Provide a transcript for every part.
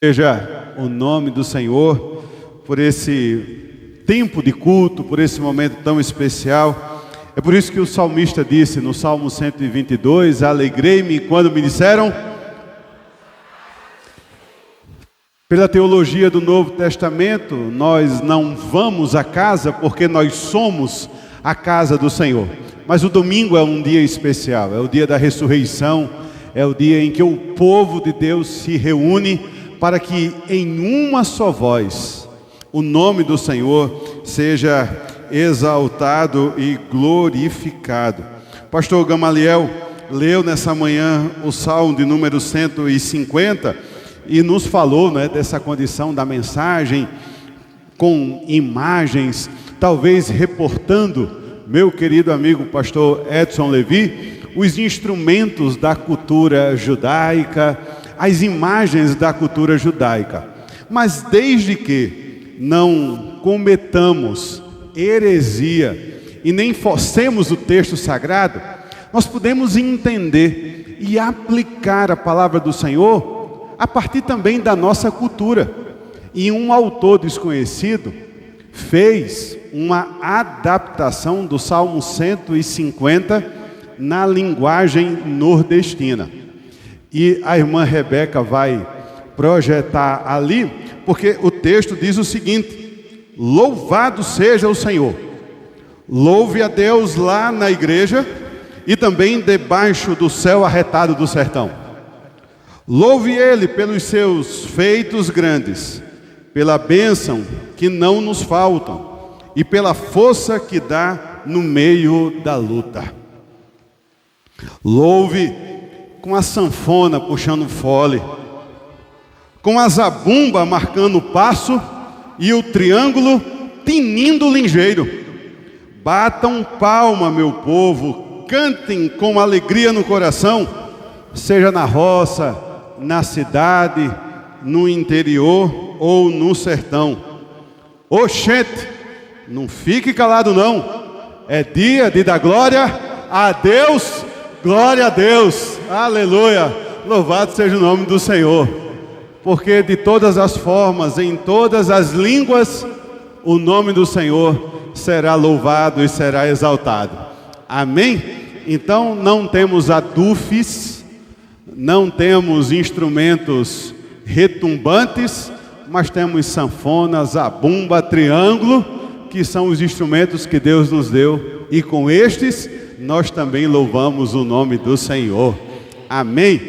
Seja o nome do Senhor por esse tempo de culto, por esse momento tão especial. É por isso que o salmista disse no Salmo 122, alegrei-me quando me disseram. Pela teologia do Novo Testamento, nós não vamos à casa porque nós somos a casa do Senhor. Mas o domingo é um dia especial, é o dia da ressurreição, é o dia em que o povo de Deus se reúne para que em uma só voz o nome do Senhor seja exaltado e glorificado. Pastor Gamaliel leu nessa manhã o Salmo de número 150 e nos falou, dessa condição da mensagem com imagens, talvez reportando, meu querido amigo pastor Edson Levi, os instrumentos da cultura judaica, as imagens da cultura judaica. Mas desde que não cometamos heresia e nem forcemos o texto sagrado, nós podemos entender e aplicar a palavra do Senhor a partir também da nossa cultura. E um autor desconhecido fez uma adaptação do Salmo 150 na linguagem nordestina. E a irmã Rebeca vai projetar ali, porque o texto diz o seguinte: louvado seja o Senhor. Louve a Deus lá na igreja e também debaixo do céu arretado do sertão. Louve Ele pelos seus feitos grandes, pela bênção que não nos faltam e pela força que dá no meio da luta. Louve com a sanfona puxando fole, com a zabumba marcando o passo e o triângulo tinindo ligeiro. Batam palma, meu povo, cantem com alegria no coração, seja na roça, na cidade, no interior ou no sertão. Oxente, não fique calado não, é dia de dar glória a Deus, glória a Deus, aleluia, louvado seja o nome do Senhor, porque de todas as formas, em todas as línguas, o nome do Senhor será louvado e será exaltado, amém? Então não temos adufes, não temos instrumentos retumbantes, mas temos sanfona, zabumba, triângulo, que são os instrumentos que Deus nos deu, e com estes nós também louvamos o nome do Senhor, amém?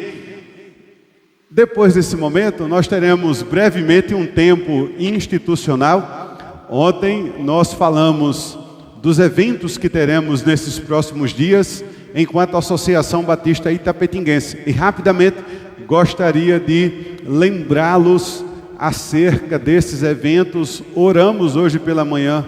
Depois desse momento nós teremos brevemente um tempo institucional. Ontem nós falamos dos eventos que teremos nesses próximos dias enquanto Associação Batista Itapetinguense, e rapidamente gostaria de lembrá-los acerca desses eventos. Oramos hoje pela manhã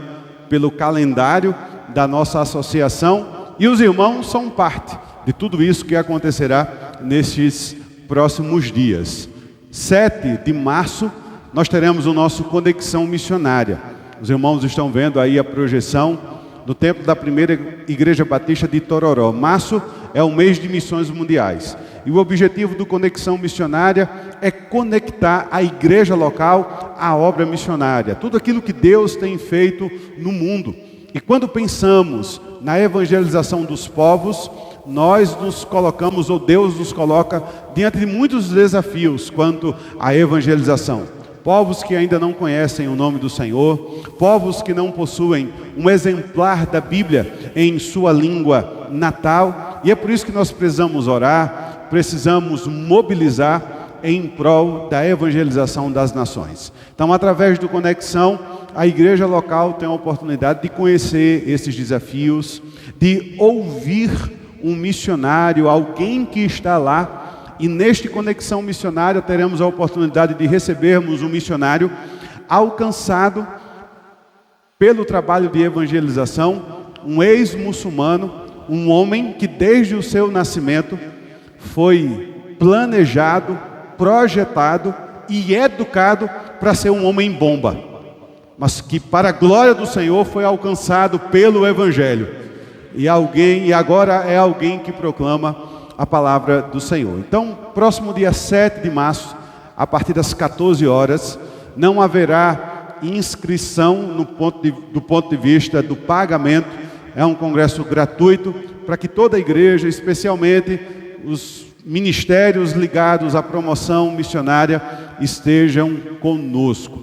pelo calendário da nossa associação, e os irmãos são parte de tudo isso que acontecerá nestes próximos dias. 7 de março nós teremos o nosso Conexão Missionária. Os irmãos estão vendo aí a projeção do templo da primeira Igreja Batista de Tororó. Março é o mês de missões mundiais. E o objetivo do Conexão Missionária é conectar a igreja local à obra missionária. Tudo aquilo que Deus tem feito no mundo. E quando pensamos na evangelização dos povos, nós nos colocamos, ou Deus nos coloca, diante de muitos desafios quanto à evangelização. Povos que ainda não conhecem o nome do Senhor, povos que não possuem um exemplar da Bíblia em sua língua natal, e é por isso que nós precisamos orar, precisamos mobilizar em prol da evangelização das nações. Então, através do Conexão, a igreja local tem a oportunidade de conhecer esses desafios, de ouvir um missionário, alguém que está lá, e neste Conexão Missionária teremos a oportunidade de recebermos um missionário alcançado pelo trabalho de evangelização, um ex-muçulmano, um homem que desde o seu nascimento foi planejado, projetado e educado para ser um homem bomba, mas que para a glória do Senhor foi alcançado pelo Evangelho, e agora é alguém que proclama a palavra do Senhor. Então, próximo dia 7 de março, a partir das 14 horas. Não haverá inscrição do ponto de vista do pagamento. É um congresso gratuito para que toda a igreja, especialmente os ministérios ligados à promoção missionária, estejam conosco.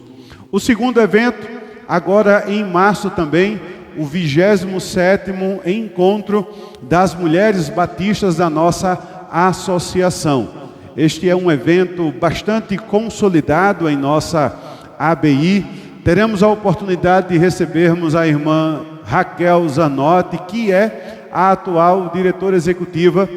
O segundo evento, agora em março também, o 27º Encontro das Mulheres Batistas da nossa associação. Este é um evento bastante consolidado em nossa ABI. Teremos a oportunidade de recebermos a irmã Raquel Zanotti, que é a atual diretora executiva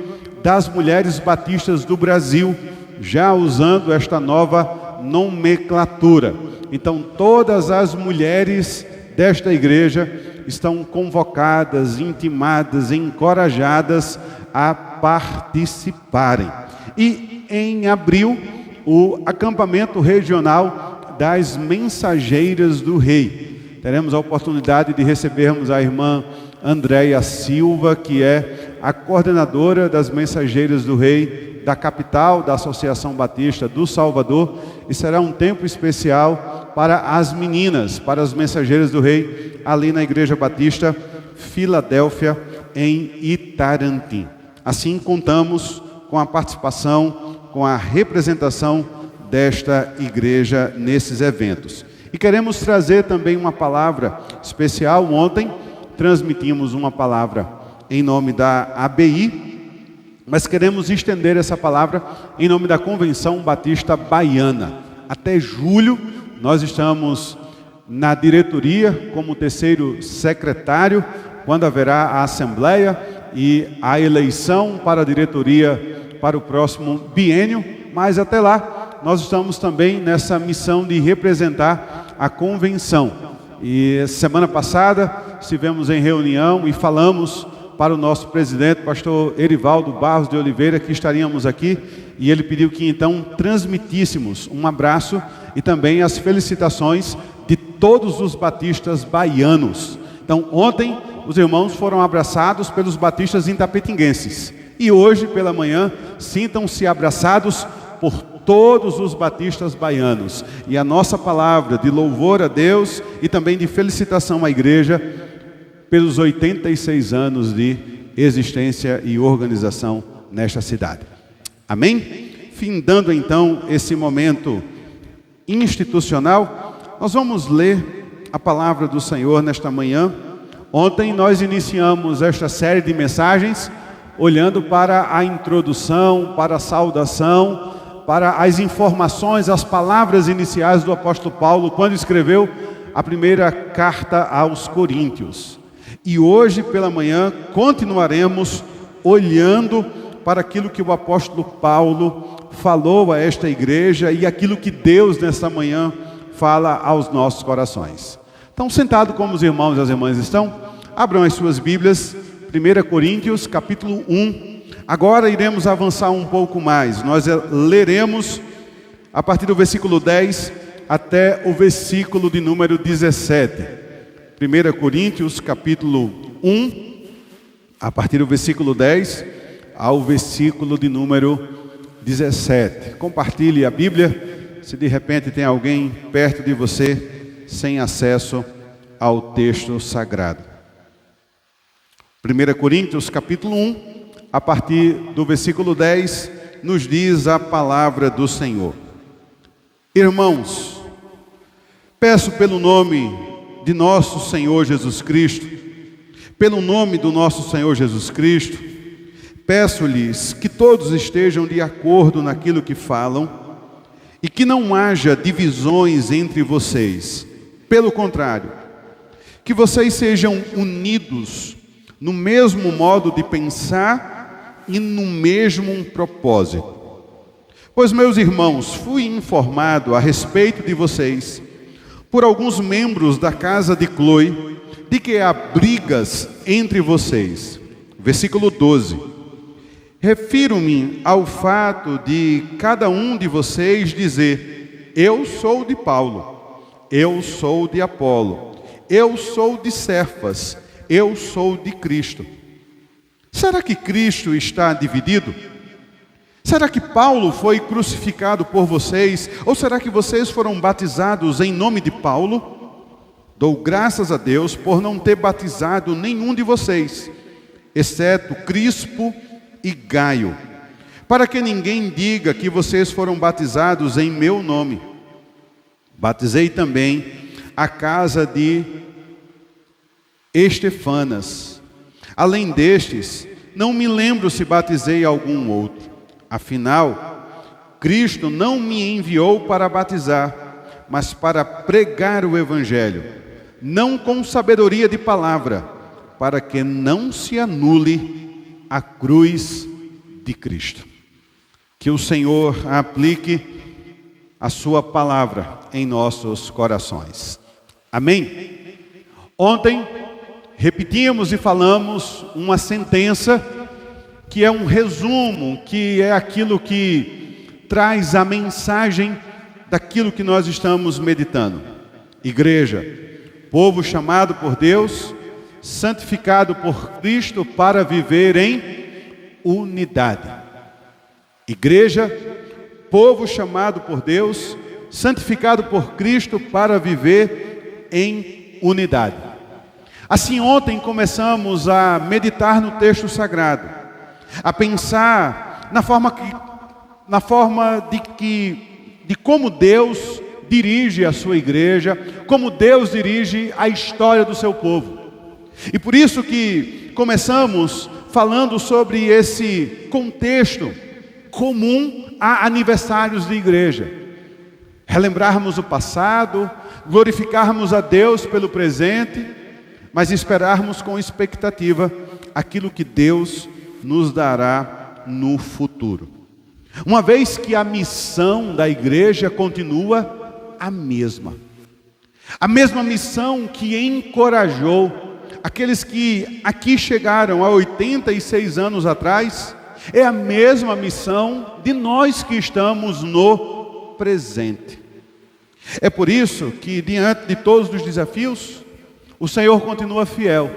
das Mulheres Batistas do Brasil, já usando esta nova nomenclatura. Então, todas as mulheres desta igreja estão convocadas, intimadas, encorajadas a participarem. E em abril, o acampamento regional das Mensageiras do Rei. Teremos a oportunidade de recebermos a irmã Andréia Silva, que é a coordenadora das Mensageiras do Rei da capital da Associação Batista do Salvador, e será um tempo especial para as meninas, para as Mensageiras do Rei, ali na Igreja Batista Filadélfia, em Itarantim. Assim, contamos com a participação, com a representação desta igreja nesses eventos. E queremos trazer também uma palavra especial. Ontem transmitimos uma palavra em nome da ABI, mas queremos estender essa palavra em nome da Convenção Batista Baiana. Até julho, nós estamos na diretoria como terceiro secretário, quando haverá a assembleia e a eleição para a diretoria para o próximo biênio, mas até lá nós estamos também nessa missão de representar a convenção. E semana passada estivemos em reunião e falamos para o nosso presidente, pastor Erivaldo Barros de Oliveira, que estaríamos aqui, e ele pediu que então transmitíssemos um abraço e também as felicitações de todos os batistas baianos. Então, ontem os irmãos foram abraçados pelos batistas intapetinguenses, e hoje pela manhã sintam-se abraçados por todos os batistas baianos. E a nossa palavra de louvor a Deus e também de felicitação à igreja pelos 86 anos de existência e organização nesta cidade. Amém? Findando então esse momento institucional, nós vamos ler a palavra do Senhor nesta manhã. Ontem nós iniciamos esta série de mensagens olhando para a introdução, para a saudação, para as informações, as palavras iniciais do apóstolo Paulo, quando escreveu a primeira carta aos Coríntios. E hoje pela manhã continuaremos olhando para aquilo que o apóstolo Paulo falou a esta igreja e aquilo que Deus nesta manhã fala aos nossos corações. Então, sentado como os irmãos e as irmãs estão, abram as suas Bíblias, 1 Coríntios, capítulo 1. Agora iremos avançar um pouco mais. Nós leremos a partir do versículo 10 até o versículo de número 17. 1 Coríntios, capítulo 1, a partir do versículo 10 ao versículo de número 17. Compartilhe a Bíblia, se de repente tem alguém perto de você sem acesso ao texto sagrado. 1 Coríntios, capítulo 1, a partir do versículo 10, nos diz a palavra do Senhor. Irmãos, peço pelo nome de nosso Senhor Jesus Cristo, pelo nome do nosso Senhor Jesus Cristo, peço-lhes que todos estejam de acordo naquilo que falam e que não haja divisões entre vocês. Pelo contrário, que vocês sejam unidos no mesmo modo de pensar e no mesmo propósito. Pois, meus irmãos, fui informado a respeito de vocês por alguns membros da casa de Cloe, de que há brigas entre vocês. Versículo 12. Refiro-me ao fato de cada um de vocês dizer: eu sou de Paulo, eu sou de Apolo, eu sou de Cefas, eu sou de Cristo. Será que Cristo está dividido? Será que Paulo foi crucificado por vocês? Ou será que vocês foram batizados em nome de Paulo? Dou graças a Deus por não ter batizado nenhum de vocês, exceto Crispo e Gaio, para que ninguém diga que vocês foram batizados em meu nome. Batizei também a casa de Estefanas. Além destes, não me lembro se batizei algum outro. Afinal, Cristo não me enviou para batizar, mas para pregar o Evangelho, não com sabedoria de palavra, para que não se anule a cruz de Cristo. Que o Senhor aplique a sua palavra em nossos corações. Amém? Ontem, repetimos e falamos uma sentença que é um resumo, que é aquilo que traz a mensagem daquilo que nós estamos meditando. Igreja, povo chamado por Deus, santificado por Cristo para viver em unidade. Igreja, povo chamado por Deus, santificado por Cristo para viver em unidade. Assim, ontem começamos a meditar no texto sagrado, a pensar na forma de como Deus dirige a sua igreja, como Deus dirige a história do seu povo. E por isso que começamos falando sobre esse contexto comum a aniversários de igreja. Relembrarmos o passado, glorificarmos a Deus pelo presente, mas esperarmos com expectativa aquilo que Deus nos dará no futuro. Uma vez que a missão da igreja continua a mesma missão que encorajou aqueles que aqui chegaram há 86 anos atrás, é a mesma missão de nós que estamos no presente. É por isso que, diante de todos os desafios, o Senhor continua fiel.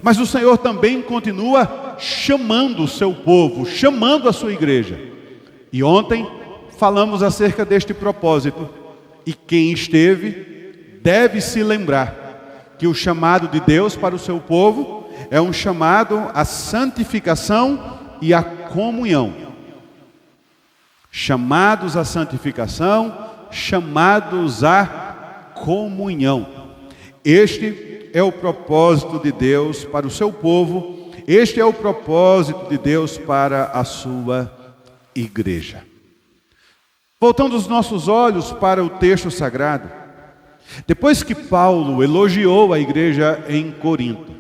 Mas o Senhor também continua chamando o seu povo, chamando a sua igreja. E ontem falamos acerca deste propósito. E quem esteve deve se lembrar que o chamado de Deus para o seu povo é um chamado à santificação e à comunhão. Chamados à santificação, chamados à comunhão. Este é o propósito de Deus para o seu povo, este é o propósito de Deus para a sua igreja. Voltando os nossos olhos para o texto sagrado, depois que Paulo elogiou a igreja em Corinto,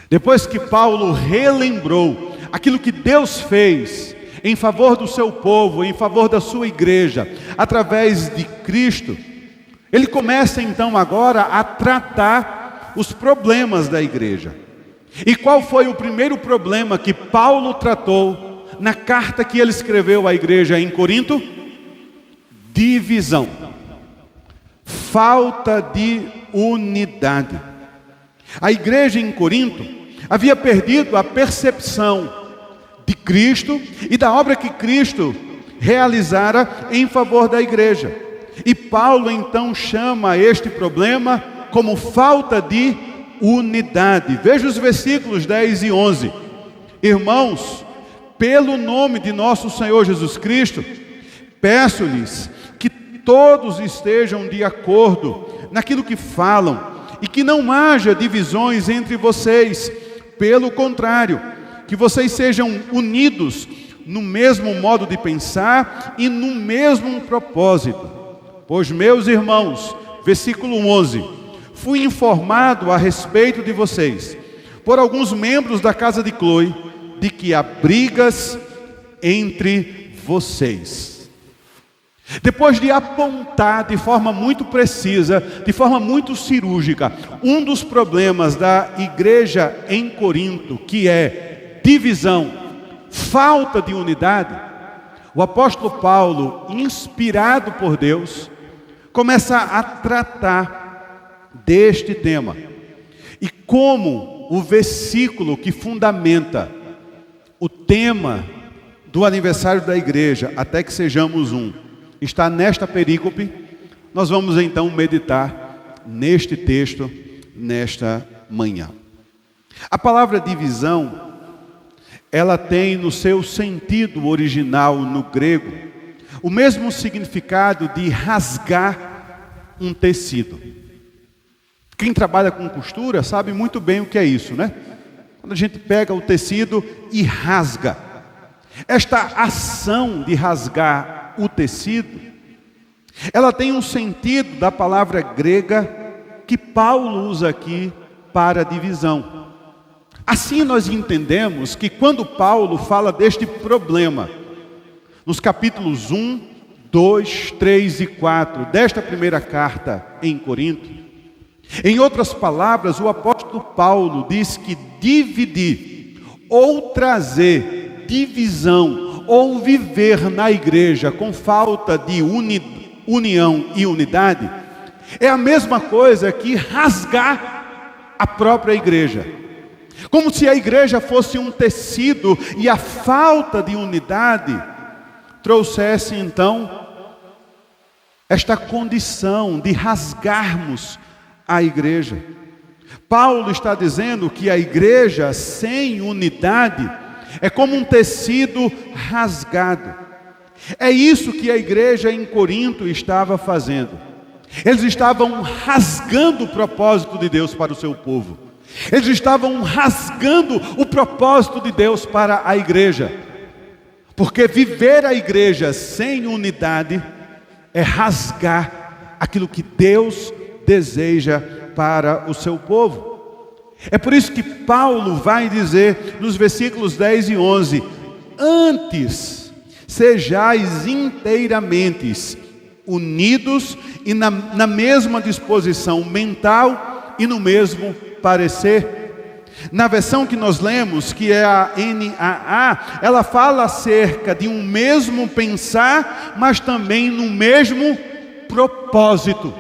depois que Paulo relembrou aquilo que Deus fez em favor do seu povo, em favor da sua igreja, através de Cristo, ele começa então agora a tratar os problemas da igreja. E qual foi o primeiro problema que Paulo tratou na carta que ele escreveu à igreja em Corinto? Divisão. Falta de unidade. A igreja em Corinto havia perdido a percepção de Cristo e da obra que Cristo realizara em favor da igreja. E Paulo então chama este problema como falta de unidade. Veja os versículos 10 e 11. Irmãos, pelo nome de nosso Senhor Jesus Cristo, peço-lhes que todos estejam de acordo naquilo que falam e que não haja divisões entre vocês. Pelo contrário, que vocês sejam unidos no mesmo modo de pensar e no mesmo propósito. Pois, meus irmãos, versículo 11, fui informado a respeito de vocês, por alguns membros da casa de Cloe, de que há brigas entre vocês. Depois de apontar de forma muito precisa, de forma muito cirúrgica, um dos problemas da igreja em Corinto, que é divisão, falta de unidade, o apóstolo Paulo, inspirado por Deus, começa a tratar deste tema. E como o versículo que fundamenta o tema do aniversário da igreja até que sejamos um, está nesta perícope. Nós vamos então meditar neste texto, nesta manhã. A palavra divisão, ela tem no seu sentido original no grego, o mesmo significado de rasgar um tecido. Quem trabalha com costura sabe muito bem o que é isso, né? Quando a gente pega o tecido e rasga. Esta ação de rasgar o tecido, ela tem um sentido da palavra grega que Paulo usa aqui para divisão. Assim nós entendemos que quando Paulo fala deste problema, nos capítulos 1, 2, 3 e 4 desta primeira carta em Corinto, em outras palavras, o apóstolo Paulo diz que dividir ou trazer divisão ou viver na igreja com falta de união e unidade é a mesma coisa que rasgar a própria igreja. Como se a igreja fosse um tecido e a falta de unidade trouxesse então esta condição de rasgarmos a igreja. Paulo está dizendo que a igreja sem unidade é como um tecido rasgado. É isso que a igreja em Corinto estava fazendo. Eles estavam rasgando o propósito de Deus para o seu povo. Eles estavam rasgando o propósito de Deus para a igreja. Porque viver a igreja sem unidade é rasgar aquilo que Deus deseja para o seu povo. É por isso que Paulo vai dizer nos versículos 10 e 11: antes sejais inteiramente unidos e na mesma disposição mental e no mesmo parecer. Na versão que nós lemos, que é a NAA, ela fala acerca de um mesmo pensar, mas também no mesmo propósito.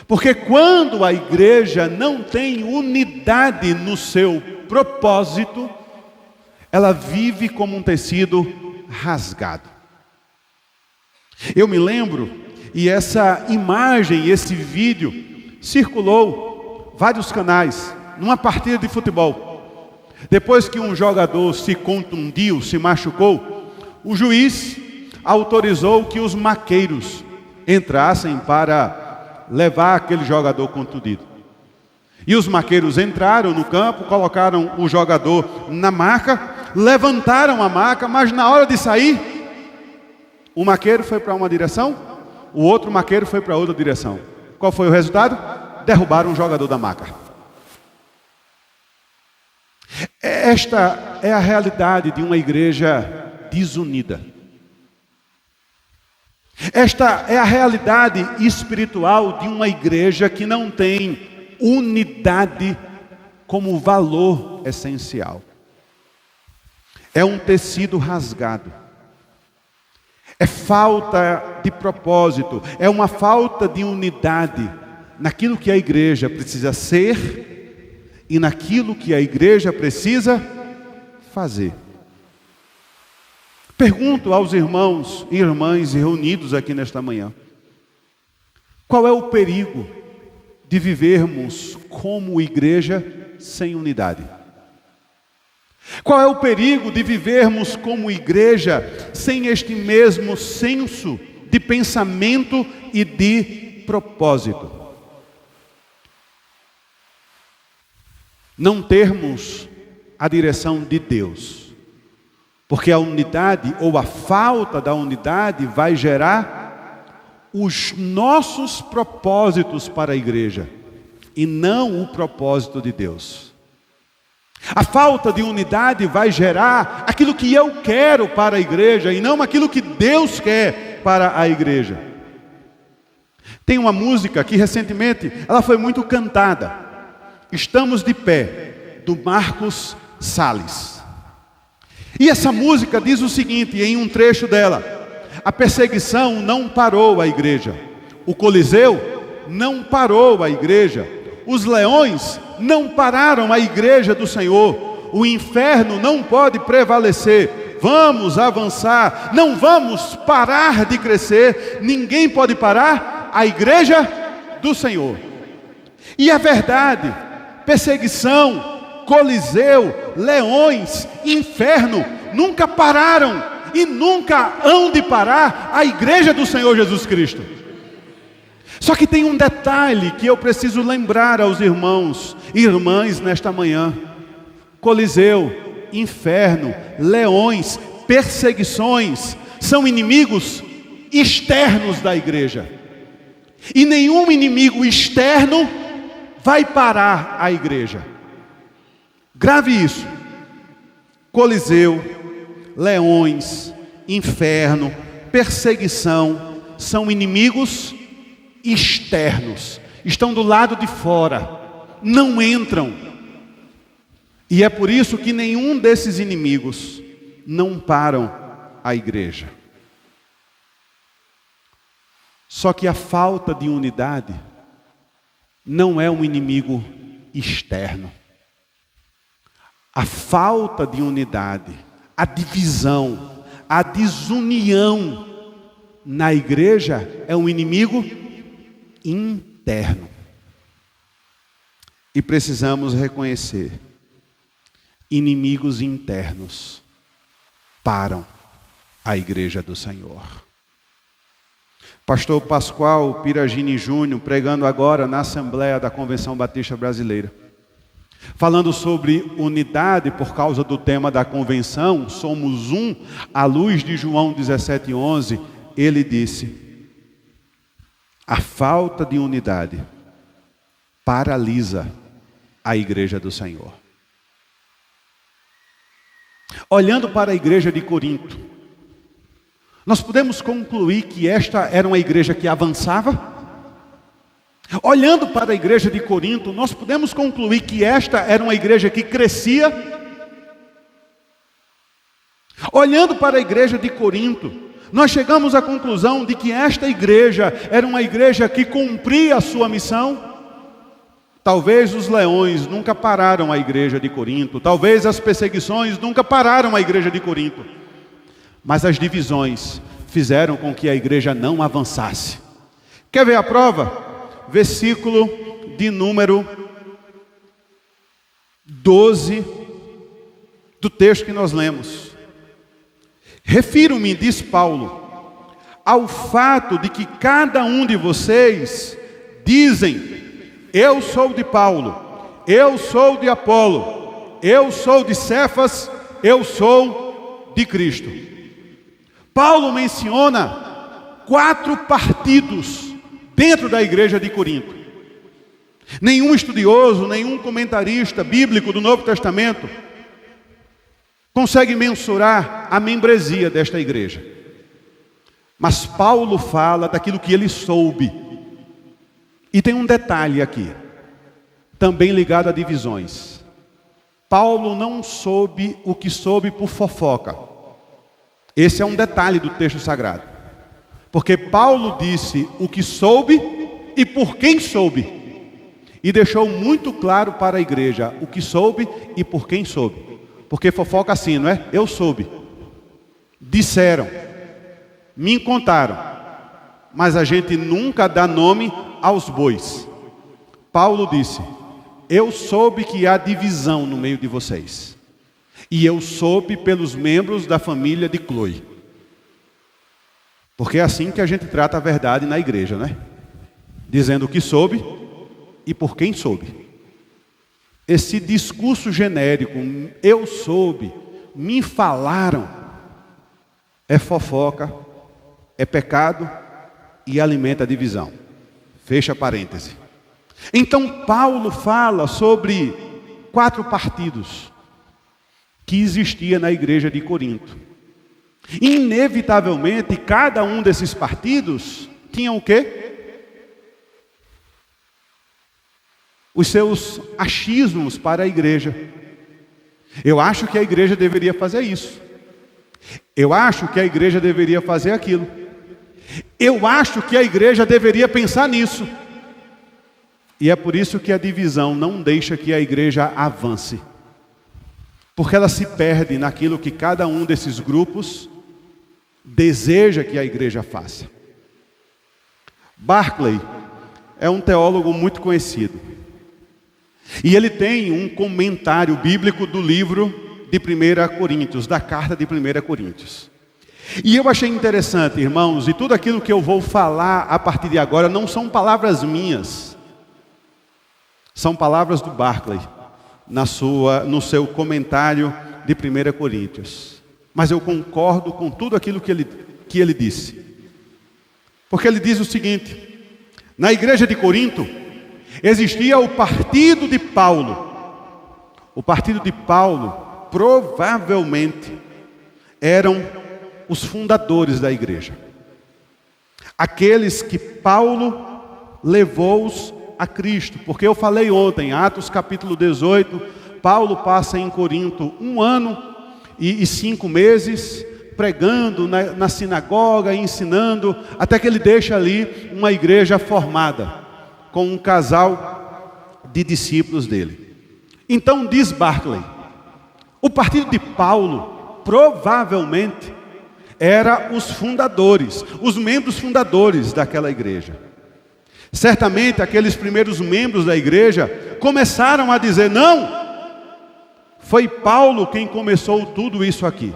Porque quando a igreja não tem unidade no seu propósito, ela vive como um tecido rasgado. Eu me lembro, e essa imagem, esse vídeo, circulou vários canais, numa partida de futebol. Depois que um jogador se contundiu, se machucou, o juiz autorizou que os maqueiros entrassem para levar aquele jogador contundido. E os maqueiros entraram no campo, colocaram o jogador na maca, levantaram a maca, mas na hora de sair, o maqueiro foi para uma direção, o outro maqueiro foi para outra direção. Qual foi o resultado? Derrubaram o jogador da maca. Esta é a realidade de uma igreja desunida. Esta é a realidade espiritual de uma igreja que não tem unidade como valor essencial. É um tecido rasgado. É falta de propósito. É uma falta de unidade naquilo que a igreja precisa ser e naquilo que a igreja precisa fazer. Pergunto aos irmãos e irmãs reunidos aqui nesta manhã: qual é o perigo de vivermos como igreja sem unidade? Qual é o perigo de vivermos como igreja sem este mesmo senso de pensamento e de propósito? Não termos a direção de Deus. Porque a unidade ou a falta da unidade vai gerar os nossos propósitos para a igreja e não o propósito de Deus. A falta de unidade vai gerar aquilo que eu quero para a igreja e não aquilo que Deus quer para a igreja. Tem uma música que recentemente ela foi muito cantada. Estamos de pé, do Marcos Salles. E essa música diz o seguinte, em um trecho dela: a perseguição não parou a igreja, o Coliseu não parou a igreja, os leões não pararam a igreja do Senhor, o inferno não pode prevalecer. vamos avançar, não vamos parar de crescer. Ninguém pode parar a igreja do Senhor. E a verdade, perseguição, coliseu, leões, inferno, nunca pararam e nunca hão de parar a igreja do Senhor Jesus Cristo. Só que tem um detalhe que eu preciso lembrar aos irmãos e irmãs nesta manhã. Coliseu, inferno, leões, perseguições são inimigos externos da igreja. E nenhum inimigo externo vai parar a igreja. Grave isso. Coliseu, leões, inferno, perseguição são inimigos externos. Estão do lado de fora, não entram. E é por isso que nenhum desses inimigos não param a igreja. Só que a falta de unidade não é um inimigo externo. A falta de unidade, a divisão, a desunião na igreja é um inimigo interno. E precisamos reconhecer: inimigos internos param a igreja do Senhor. Pastor Pascoal Piragini Júnior, pregando agora na Assembleia da Convenção Batista Brasileira, falando sobre unidade por causa do tema da convenção, somos um, à luz de João 17:11, ele disse: a falta de unidade paralisa a igreja do Senhor. Olhando para a igreja de Corinto, nós podemos concluir que esta era uma igreja que avançava? Olhando para a igreja de Corinto, nós podemos concluir que esta era uma igreja que crescia? Olhando para a igreja de Corinto, nós chegamos à conclusão de que esta igreja era uma igreja que cumpria a sua missão? Talvez os leões nunca pararam a igreja de Corinto, talvez as perseguições nunca pararam a igreja de Corinto, mas as divisões fizeram com que a igreja não avançasse. Quer ver a prova? Versículo de número 12 do texto que nós lemos. Refiro-me, diz Paulo, ao fato de que cada um de vocês dizem: eu sou de Paulo, eu sou de Apolo, eu sou de Cefas, eu sou de Cristo. Paulo menciona 4 partidos dentro da igreja de Corinto. Nenhum estudioso, nenhum comentarista bíblico do Novo Testamento consegue mensurar a membresia desta igreja. Mas Paulo fala daquilo que ele soube. E tem um detalhe aqui, também ligado a divisões. Paulo não soube o que soube por fofoca. Esse é um detalhe do texto sagrado. Porque Paulo disse o que soube e por quem soube. E deixou muito claro para a igreja o que soube e por quem soube. Porque fofoca assim, não é? Eu soube. Disseram. Me contaram. Mas a gente nunca dá nome aos bois. Paulo disse: eu soube que há divisão no meio de vocês. E eu soube pelos membros da família de Cloe. Porque é assim que a gente trata a verdade na igreja, né? Dizendo o que soube e por quem soube. Esse discurso genérico, eu soube, me falaram, é fofoca, é pecado e alimenta a divisão. Fecha parêntese. Então Paulo fala sobre 4 partidos que existia na igreja de Corinto. Inevitavelmente, cada um desses partidos tinha o quê? Os seus achismos para a igreja. Eu acho que a igreja deveria fazer isso. Eu acho que a igreja deveria fazer aquilo. Eu acho que a igreja deveria pensar nisso. E é por isso que a divisão não deixa que a igreja avance. porque ela se perde naquilo que cada um desses grupos deseja que a igreja faça. Barclay é um teólogo muito conhecido. E ele tem um comentário bíblico do livro de 1 Coríntios, da carta de 1 Coríntios. E eu achei interessante, irmãos, e tudo aquilo que eu vou falar a partir de agora não são palavras minhas. São palavras do Barclay, no seu comentário de 1 Coríntios. Mas eu concordo com tudo aquilo que ele disse. Porque ele diz o seguinte: na igreja de Corinto existia o partido de Paulo. O partido de Paulo provavelmente eram os fundadores da igreja. Aqueles que Paulo levou-os a Cristo. Porque eu falei ontem, Atos capítulo 18, Paulo passa em Corinto 1 ano e 5 meses, pregando na sinagoga, ensinando, até que ele deixa ali uma igreja formada, com um casal de discípulos dele. Então diz Barclay, o partido de Paulo provavelmente era os fundadores, os membros fundadores daquela igreja. Certamente aqueles primeiros membros da igreja começaram a dizer: não, foi Paulo quem começou tudo isso aqui.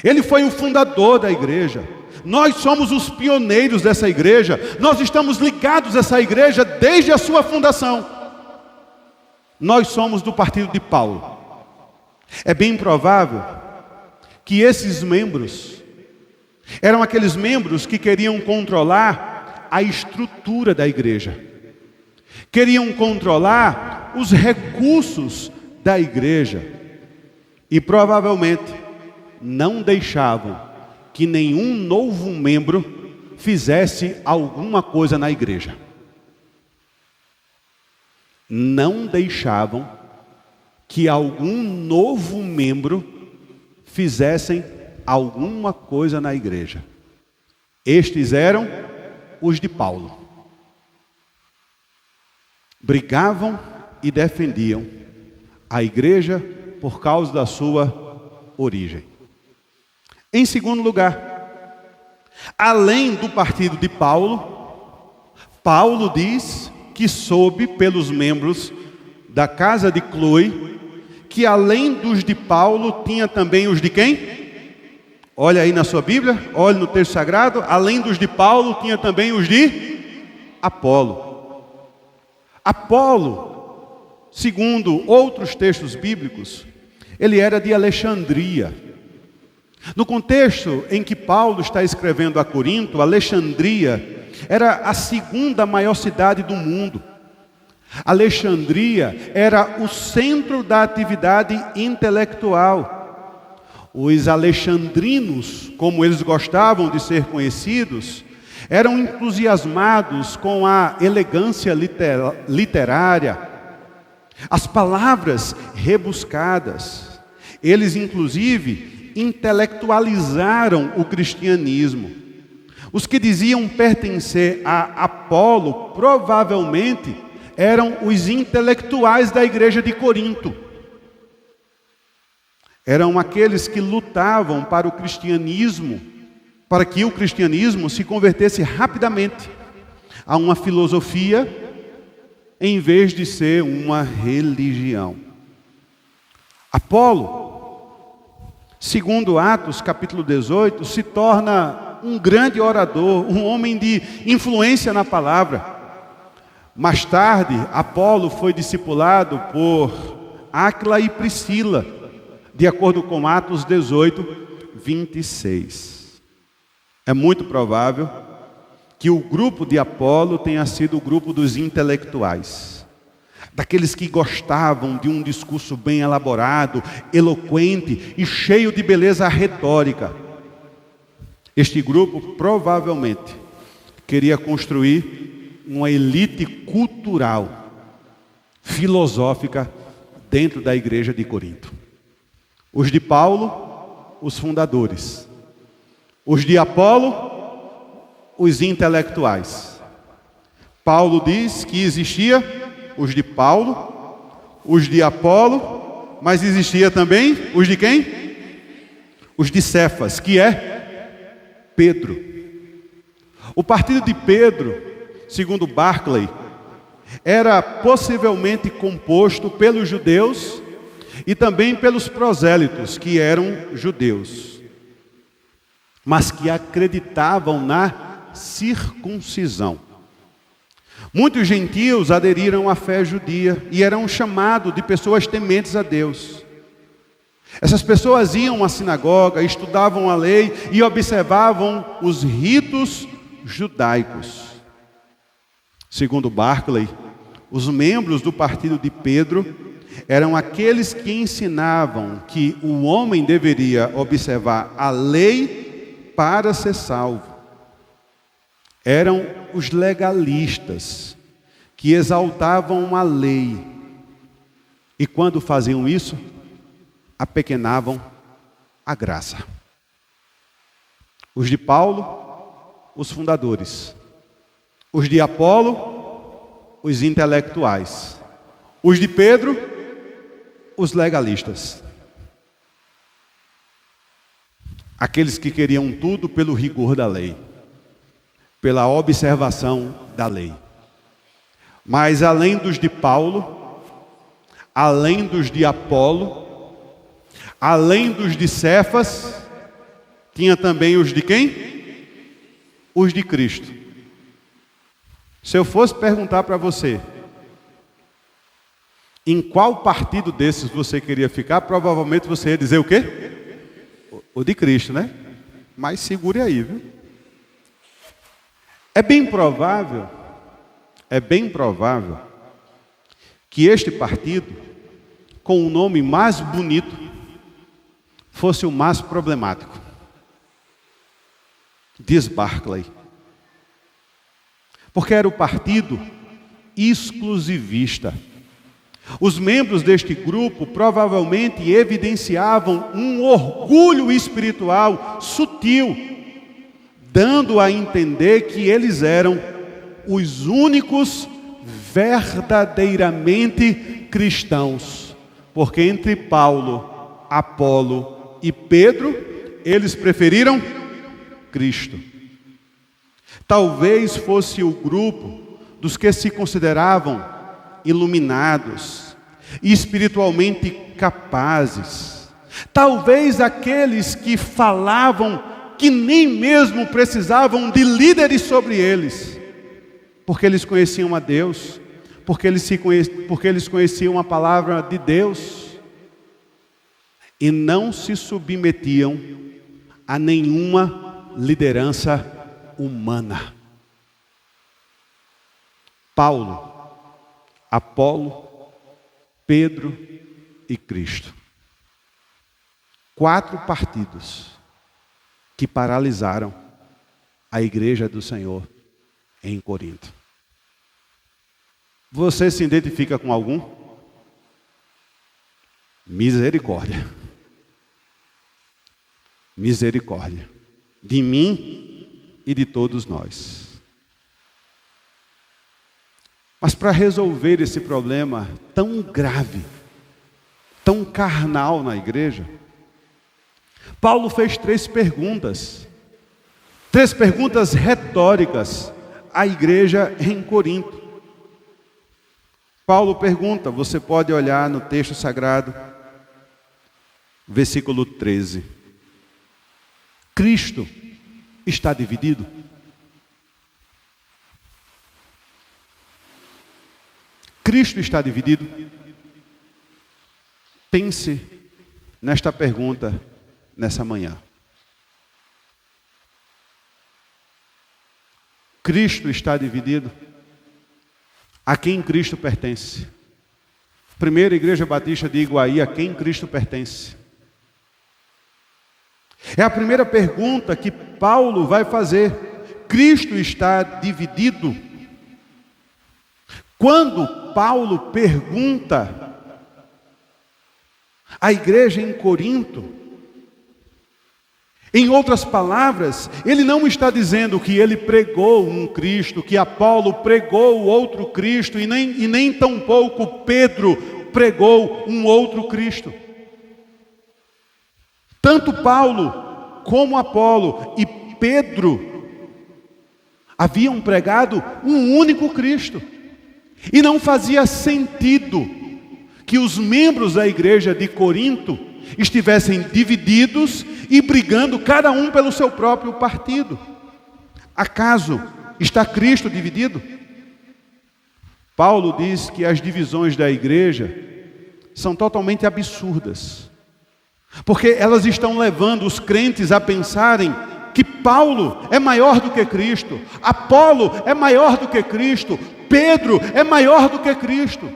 Ele foi o fundador da igreja. Nós somos os pioneiros dessa igreja. Nós estamos ligados a essa igreja desde a sua fundação. Nós somos do partido de Paulo. É bem provável que esses membros eram aqueles membros que queriam controlar a estrutura da igreja. Queriam controlar os recursos da igreja. E provavelmente não deixavam que nenhum novo membro fizesse alguma coisa na igreja. Não deixavam que algum novo membro fizessem alguma coisa na igreja. Estes eram os de Paulo. Brigavam e defendiam a igreja por causa da sua origem. Em segundo lugar, além do partido de Paulo, Paulo diz que soube pelos membros da casa de Cloe, que além dos de Paulo, tinha também os de quem? Olha aí na sua Bíblia, olha no texto sagrado, além dos de Paulo, tinha também os de Apolo. Apolo, segundo outros textos bíblicos, ele era de Alexandria. No contexto em que Paulo está escrevendo a Corinto, Alexandria era a segunda maior cidade do mundo. Alexandria era o centro da atividade intelectual. Os alexandrinos, como eles gostavam de ser conhecidos, eram entusiasmados com a elegância literária, as palavras rebuscadas. Eles, inclusive, intelectualizaram o cristianismo. Os que diziam pertencer a Apolo, provavelmente, eram os intelectuais da igreja de Corinto. Eram aqueles que lutavam para o cristianismo, para que o cristianismo se convertesse rapidamente a uma filosofia, em vez de ser uma religião. Apolo, segundo Atos capítulo 18, se torna um grande orador, um homem de influência na palavra. Mais tarde, Apolo foi discipulado por Áquila e Priscila, de acordo com Atos 18, 26. É muito provável que o grupo de Apolo tenha sido o grupo dos intelectuais, daqueles que gostavam de um discurso bem elaborado, eloquente e cheio de beleza retórica. Este grupo provavelmente queria construir uma elite cultural, filosófica, dentro da igreja de Corinto. Os de Paulo, os fundadores. Os de Apolo, os intelectuais. Paulo diz que existia os de Paulo, os de Apolo mas existia também os de quem? Os de Cefas, que é Pedro. O partido de Pedro, segundo Barclay, era possivelmente composto pelos judeus e também pelos prosélitos, que eram judeus, mas que acreditavam na circuncisão. Muitos gentios aderiram à fé judia e eram chamados de pessoas tementes a Deus. Essas pessoas iam à sinagoga, estudavam a lei e observavam os ritos judaicos. Segundo Barclay, os membros do partido de Pedro eram aqueles que ensinavam que o homem deveria observar a lei para ser salvo. Eram os legalistas, que exaltavam a lei. E quando faziam isso, apequenavam a graça. Os de Paulo, os fundadores. Os de Apolo, os intelectuais. Os de Pedro, os legalistas. Aqueles que queriam tudo pelo rigor da lei, pela observação da lei. Mas além dos de Paulo, além dos de Apolo, além dos de Cefas, tinha também os de quem? Os de Cristo. Se eu fosse perguntar para você, em qual partido desses você queria ficar, provavelmente você ia dizer o quê? O de Cristo, né? Mas segure aí, viu? É bem provável que este partido, com o nome mais bonito, fosse o mais problemático. Diz Barclay. Porque era o partido exclusivista. Os membros deste grupo provavelmente evidenciavam um orgulho espiritual sutil, dando a entender que eles eram os únicos verdadeiramente cristãos. Porque entre Paulo, Apolo e Pedro, eles preferiram Cristo. Talvez fosse o grupo dos que se consideravam iluminados e espiritualmente capazes. Talvez aqueles que falavam que nem mesmo precisavam de líderes sobre eles, porque eles conheciam a Deus, porque eles conheciam a palavra de Deus e não se submetiam a nenhuma liderança humana. Paulo, Apolo, Pedro e Cristo. 4 partidos que paralisaram a igreja do Senhor em Corinto. Você se identifica com algum? Misericórdia. Misericórdia. De mim e de todos nós. Mas para resolver esse problema tão grave, tão carnal na igreja, Paulo fez 3 perguntas. 3 perguntas retóricas à igreja em Corinto. Paulo pergunta, você pode olhar no texto sagrado, versículo 13. Cristo está dividido? Cristo está dividido? Pense nesta pergunta nessa manhã. Cristo está dividido? A quem Cristo pertence? Primeira Igreja Batista de Iguaí, a quem Cristo pertence? É a primeira pergunta que Paulo vai fazer. Cristo está dividido? Quando Paulo pergunta à igreja em Corinto, em outras palavras, ele não está dizendo que ele pregou um Cristo, que Apolo pregou outro Cristo, e nem tampouco Pedro pregou um outro Cristo. Tanto Paulo como Apolo e Pedro haviam pregado um único Cristo. E não fazia sentido que os membros da igreja de Corinto estivessem divididos e brigando cada um pelo seu próprio partido. Acaso está Cristo dividido? Paulo diz que as divisões da igreja são totalmente absurdas, porque elas estão levando os crentes a pensarem que Paulo é maior do que Cristo, Apolo é maior do que Cristo, Pedro é maior do que Cristo.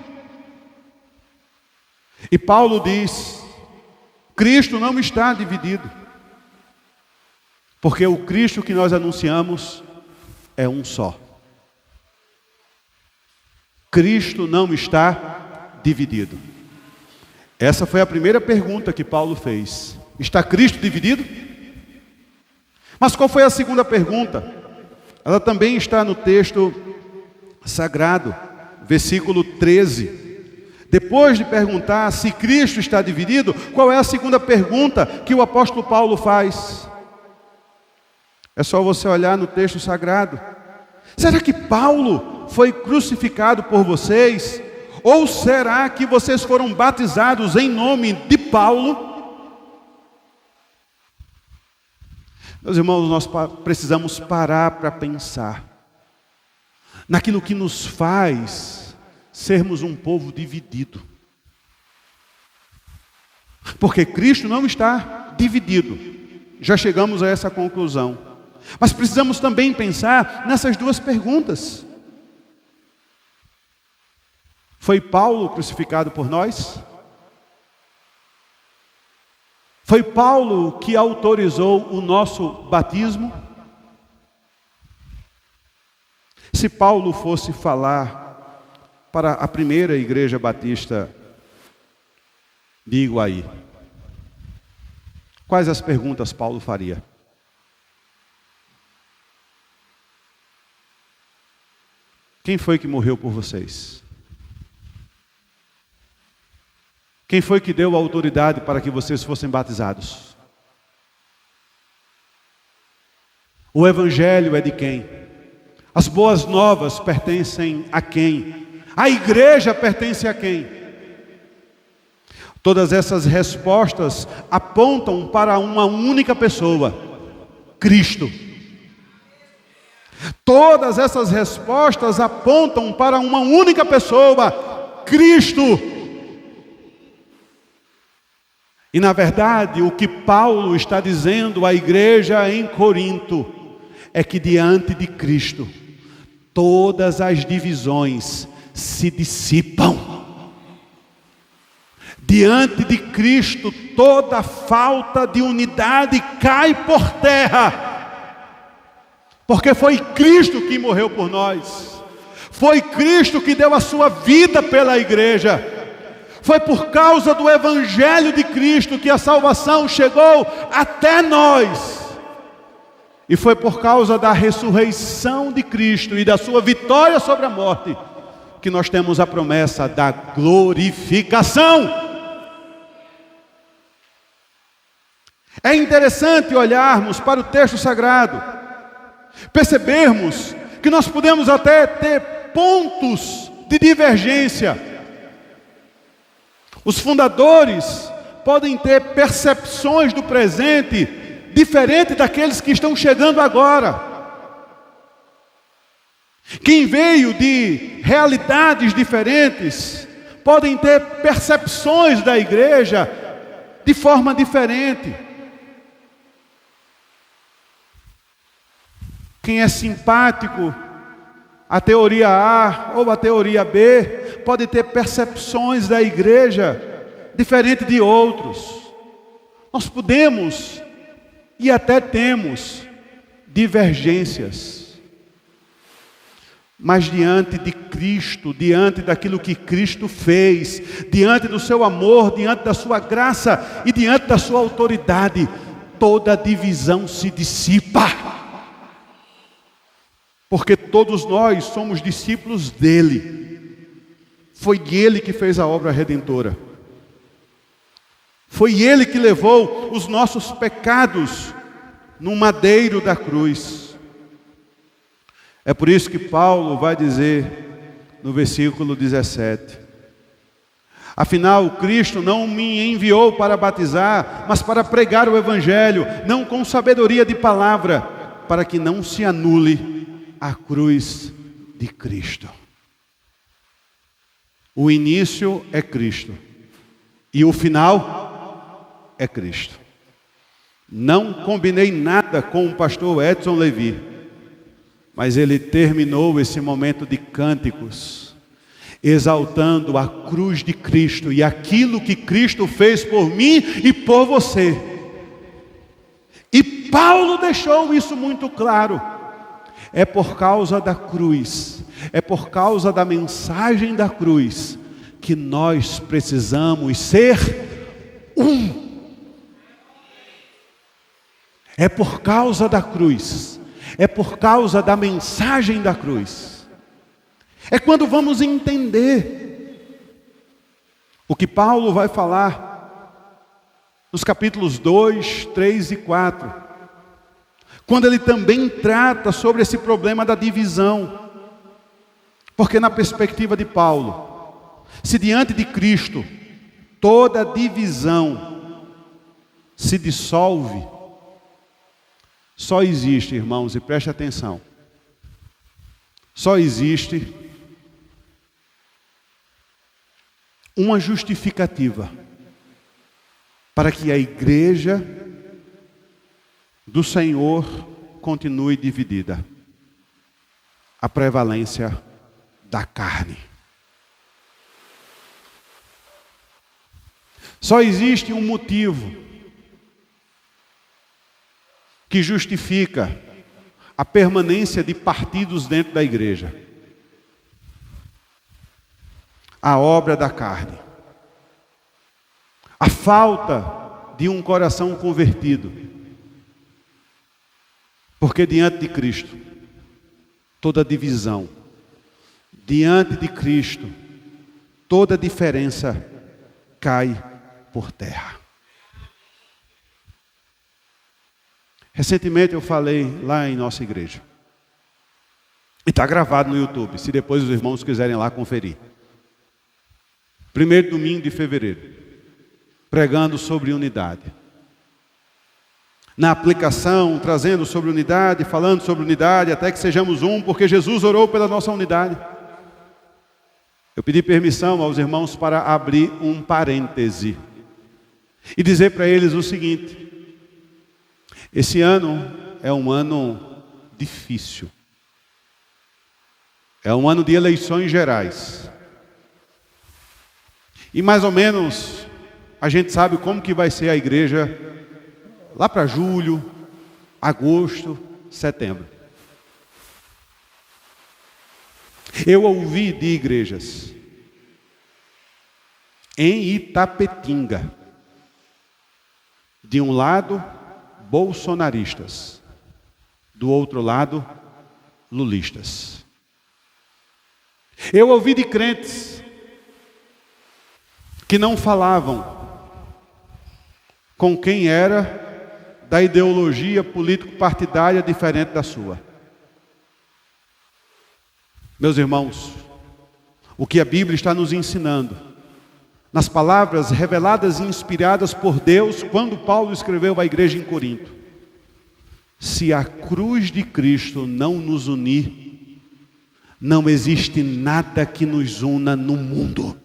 E Paulo diz: Cristo não está dividido, porque o Cristo que nós anunciamos é um só. Cristo não está dividido. Essa foi a primeira pergunta que Paulo fez. Está Cristo dividido? Mas qual foi a segunda pergunta? Ela também está no texto sagrado, versículo 13. Depois de perguntar se Cristo está dividido, qual é a segunda pergunta que o apóstolo Paulo faz? É só você olhar no texto sagrado. Será que Paulo foi crucificado por vocês? Ou será que vocês foram batizados em nome de Paulo? Meus irmãos, nós precisamos parar para pensar naquilo que nos faz sermos um povo dividido. Porque Cristo não está dividido. Já chegamos a essa conclusão. Mas precisamos também pensar nessas duas perguntas. Foi Paulo crucificado por nós? Foi Paulo que autorizou o nosso batismo? Se Paulo fosse falar para a primeira igreja batista de Iguaí, quais as perguntas Paulo faria? Quem foi que morreu por vocês? Quem foi que deu a autoridade para que vocês fossem batizados? O evangelho é de quem? As boas novas pertencem a quem? A igreja pertence a quem? Todas essas respostas apontam para uma única pessoa: Cristo. Todas essas respostas apontam para uma única pessoa: Cristo. E na verdade, o que Paulo está dizendo à igreja em Corinto é que diante de Cristo, todas as divisões se dissipam. Diante de Cristo, toda falta de unidade cai por terra. Porque foi Cristo que morreu por nós. Foi Cristo que deu a sua vida pela igreja. Foi por causa do evangelho de Cristo que a salvação chegou até nós. E foi por causa da ressurreição de Cristo e da sua vitória sobre a morte que nós temos a promessa da glorificação. É interessante olharmos para o texto sagrado, percebermos que nós podemos até ter pontos de divergência. Os fundadores podem ter percepções do presente diferente daqueles que estão chegando agora. Quem veio de realidades diferentes podem ter percepções da igreja de forma diferente. Quem é simpático à teoria A ou à teoria B pode ter percepções da igreja diferente de outros. Nós podemos e até temos divergências. Mas diante de Cristo, diante daquilo que Cristo fez, diante do seu amor, diante da sua graça e diante da sua autoridade, toda divisão se dissipa. Porque todos nós somos discípulos dele. Foi Ele que fez a obra redentora. Foi Ele que levou os nossos pecados no madeiro da cruz. É por isso que Paulo vai dizer no versículo 17: afinal, Cristo não me enviou para batizar, mas para pregar o Evangelho, não com sabedoria de palavra, para que não se anule a cruz de Cristo. O início é Cristo e o final é Cristo. Não combinei nada com o pastor Edson Levi, mas ele terminou esse momento de cânticos, exaltando a cruz de Cristo e aquilo que Cristo fez por mim e por você. E Paulo deixou isso muito claro. É por causa da cruz, é por causa da mensagem da cruz, que nós precisamos ser um. É por causa da cruz, é por causa da mensagem da cruz. É quando vamos entender o que Paulo vai falar nos capítulos 2, 3 e 4. Quando ele também trata sobre esse problema da divisão. Porque na perspectiva de Paulo, se diante de Cristo toda divisão se dissolve, só existe, irmãos, e preste atenção, só existe uma justificativa para que a igreja do Senhor continue dividida: a prevalência da carne. Só existe um motivo que justifica a permanência de partidos dentro da igreja: a obra da carne, a falta de um coração convertido. Porque diante de Cristo, toda divisão, diante de Cristo, toda diferença cai por terra. Recentemente eu falei lá em nossa igreja, e está gravado no YouTube, se depois os irmãos quiserem lá conferir. 1º domingo de fevereiro, pregando sobre unidade. Na aplicação, trazendo sobre unidade, falando sobre unidade, até que sejamos um, porque Jesus orou pela nossa unidade. Eu pedi permissão aos irmãos para abrir um parêntese e dizer para eles o seguinte: esse ano é um ano difícil. É um ano de eleições gerais. E mais ou menos a gente sabe como que vai ser a igreja lá para julho, agosto, setembro. Eu ouvi de igrejas em Itapetinga, de um lado, bolsonaristas, do outro lado, lulistas. Eu ouvi de crentes que não falavam com quem era da ideologia político-partidária diferente da sua. Meus irmãos, o que a Bíblia está nos ensinando, nas palavras reveladas e inspiradas por Deus, quando Paulo escreveu à igreja em Corinto: se a cruz de Cristo não nos unir, não existe nada que nos una no mundo.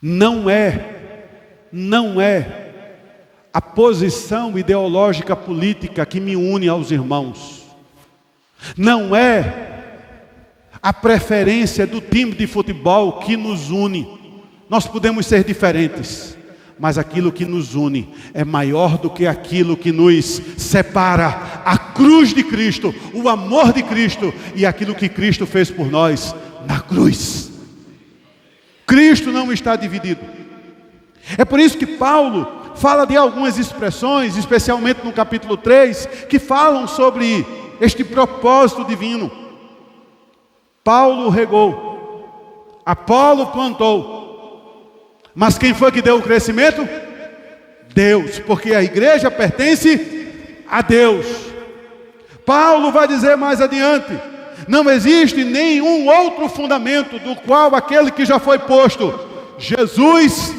Não é a posição ideológica política que me une aos irmãos. Não é a preferência do time de futebol que nos une. Nós podemos ser diferentes, mas aquilo que nos une é maior do que aquilo que nos separa. A cruz de Cristo, o amor de Cristo e aquilo que Cristo fez por nós na cruz. Cristo não está dividido. É por isso que Paulo fala de algumas expressões, especialmente no capítulo 3, que falam sobre este propósito divino. Paulo regou, Apolo plantou, mas quem foi que deu o crescimento? Deus, porque a igreja pertence a Deus. Paulo vai dizer mais adiante: não existe nenhum outro fundamento do qual aquele que já foi posto, Jesus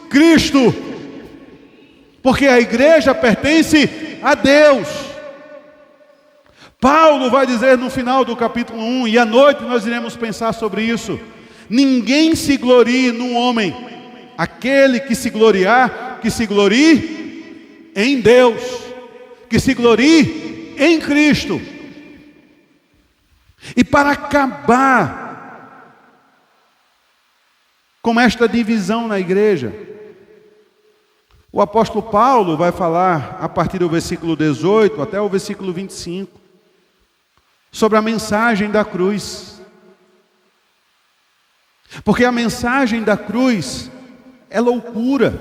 Cristo, porque a igreja pertence a Deus. Paulo vai dizer no final do capítulo 1, e à noite nós iremos pensar sobre isso: ninguém se glorie no homem, aquele que se gloriar, que se glorie em Deus, que se glorie em Cristo. E para acabar com esta divisão na igreja, o apóstolo Paulo vai falar a partir do versículo 18 até o versículo 25 sobre a mensagem da cruz. Porque a mensagem da cruz é loucura.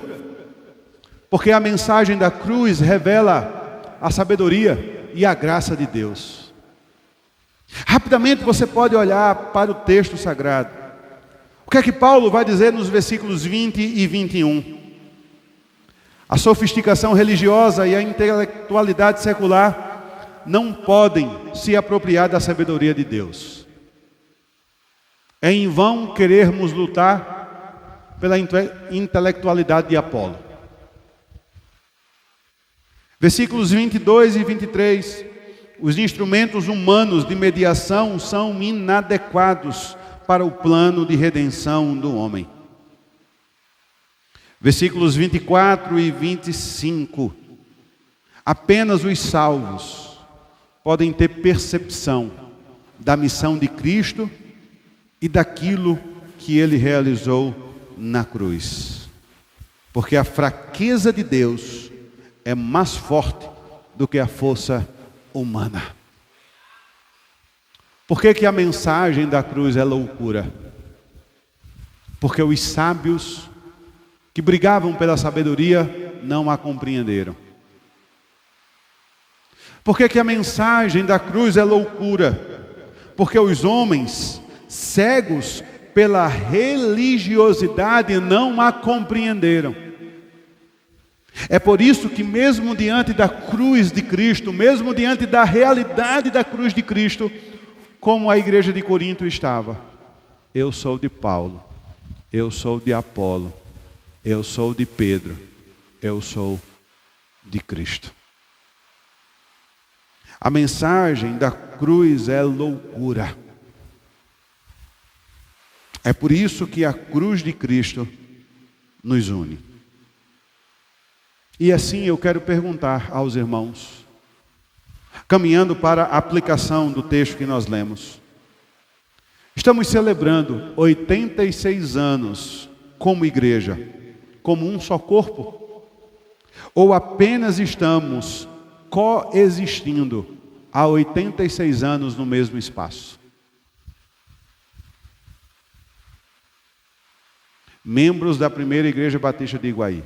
Porque a mensagem da cruz revela a sabedoria e a graça de Deus. Rapidamente você pode olhar para o texto sagrado. O que é que Paulo vai dizer nos versículos 20 e 21? A sofisticação religiosa e a intelectualidade secular não podem se apropriar da sabedoria de Deus. É em vão querermos lutar pela intelectualidade de Apolo. Versículos 22 e 23. Os instrumentos humanos de mediação são inadequados para o plano de redenção do homem. Versículos 24 e 25. Apenas os salvos podem ter percepção da missão de Cristo e daquilo que Ele realizou na cruz. Porque a fraqueza de Deus é mais forte do que a força humana. Por que a mensagem da cruz é loucura? Porque os sábios que brigavam pela sabedoria não a compreenderam. Por que a mensagem da cruz é loucura? Porque os homens cegos pela religiosidade não a compreenderam. É por isso que mesmo diante da cruz de Cristo, mesmo diante da realidade da cruz de Cristo, como a igreja de Corinto estava: eu sou de Paulo, eu sou de Apolo, eu sou de Pedro, eu sou de Cristo. A mensagem da cruz é loucura. É por isso que a cruz de Cristo nos une. E assim eu quero perguntar aos irmãos, caminhando para a aplicação do texto que nós lemos: estamos celebrando 86 anos como igreja, como um só corpo? Ou apenas estamos coexistindo há 86 anos no mesmo espaço? Membros da primeira Igreja Batista de Iguaí,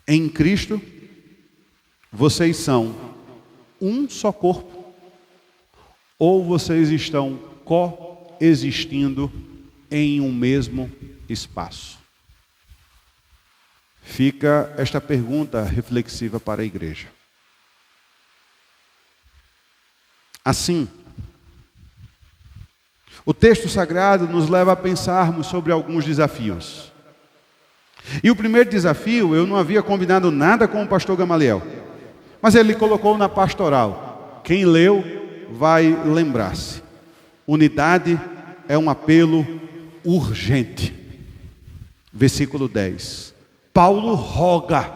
em Cristo, vocês são um só corpo, ou vocês estão coexistindo em um mesmo espaço? Fica esta pergunta reflexiva para a igreja. Assim, o texto sagrado nos leva a pensarmos sobre alguns desafios. E o primeiro desafio, eu não havia combinado nada com o pastor Gamaliel, mas ele colocou na pastoral. Quem leu vai lembrar-se. Unidade é um apelo urgente. Versículo 10. Paulo roga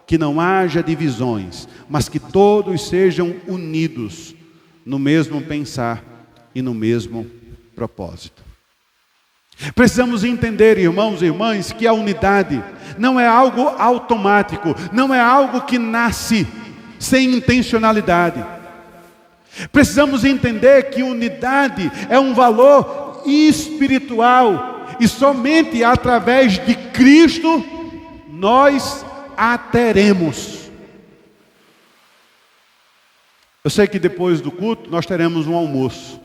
que não haja divisões, mas que todos sejam unidos no mesmo pensar e no mesmo propósito. Precisamos entender, irmãos e irmãs, que a unidade não é algo automático, não é algo que nasce sem intencionalidade. Precisamos entender que unidade é um valor espiritual e somente através de Cristo nós a teremos. Eu sei que depois do culto nós teremos um almoço.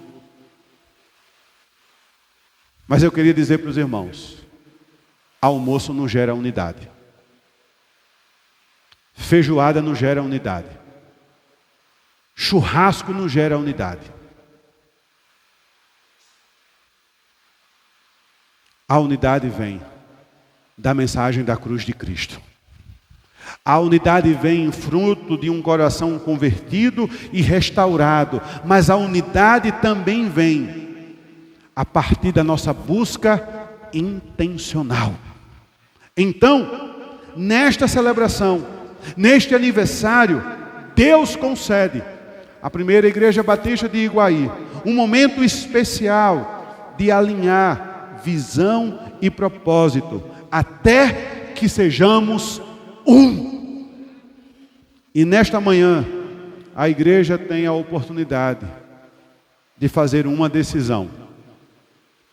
Mas eu queria dizer para os irmãos, almoço não gera unidade. Feijoada não gera unidade. Churrasco não gera unidade. A unidade vem da mensagem da cruz de Cristo. A unidade vem fruto de um coração convertido e restaurado. Mas a unidade também vem a partir da nossa busca intencional. Então, nesta celebração, neste aniversário, Deus concede à primeira Igreja Batista de Iguaí um momento especial de alinhar visão e propósito, até que sejamos um. E nesta manhã, a igreja tem a oportunidade de fazer uma decisão: